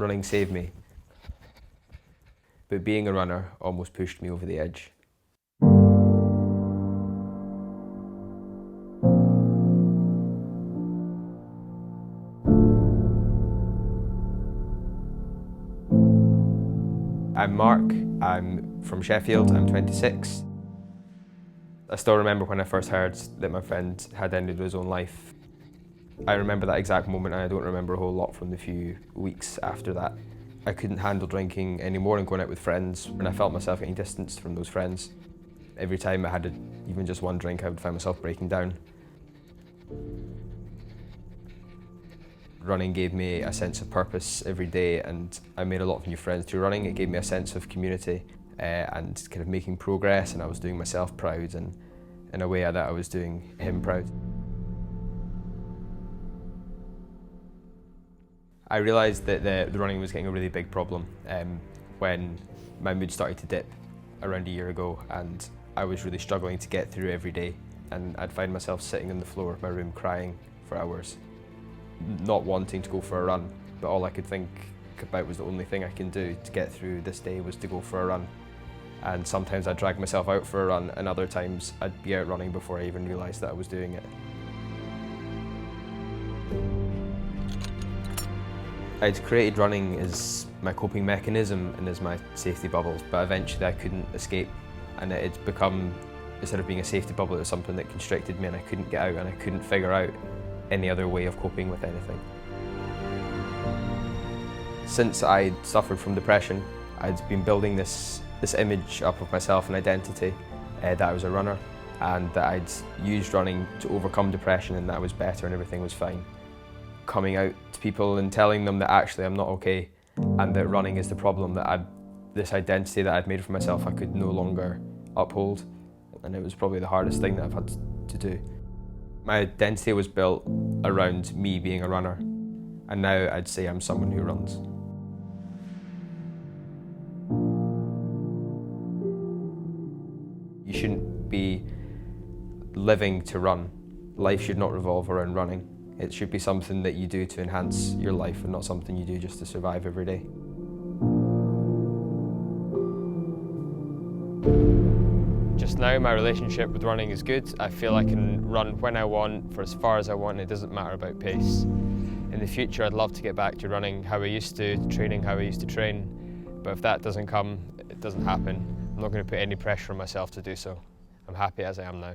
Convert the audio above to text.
running saved me, but being a runner almost pushed me over the edge. I'm Mark, I'm from Sheffield, I'm 26. I still remember when I first heard that my friend had ended his own life. I remember that exact moment, and I don't remember a whole lot from the few weeks after that. I couldn't handle drinking anymore and going out with friends, and I felt myself getting distanced from those friends. Every time I had even just one drink, I would find myself breaking down. Running gave me a sense of purpose every day, and I made a lot of new friends through running. It gave me a sense of community and kind of making progress, and I was doing myself proud, and in a way that I was doing him proud. I realised that the running was getting a really big problem when my mood started to dip around a year ago, and I was really struggling to get through every day, and I'd find myself sitting on the floor of my room crying for hours, not wanting to go for a run, but all I could think about was the only thing I can do to get through this day was to go for a run. And sometimes I'd drag myself out for a run, and other times I'd be out running before I even realised that I was doing it. I'd created running as my coping mechanism and as my safety bubble, but eventually I couldn't escape, and it had become, instead of being a safety bubble, it was something that constricted me, and I couldn't get out, and I couldn't figure out any other way of coping with anything. Since I'd suffered from depression, I'd been building this image up of myself and identity that I was a runner, and that I'd used running to overcome depression, and that I was better and everything was fine. Coming out to people and telling them that actually I'm not okay, and that running is the problem, that this identity that I'd made for myself I could no longer uphold, and it was probably the hardest thing that I've had to do. My identity was built around me being a runner, and now I'd say I'm someone who runs. You shouldn't be living to run. Life should not revolve around running. It should be something that you do to enhance your life and not something you do just to survive every day. Just now my relationship with running is good. I feel I can run when I want, for as far as I want, and it doesn't matter about pace. In the future I'd love to get back to running how I used to, training how I used to train, but if that doesn't come, it doesn't happen. I'm not going to put any pressure on myself to do so. I'm happy as I am now.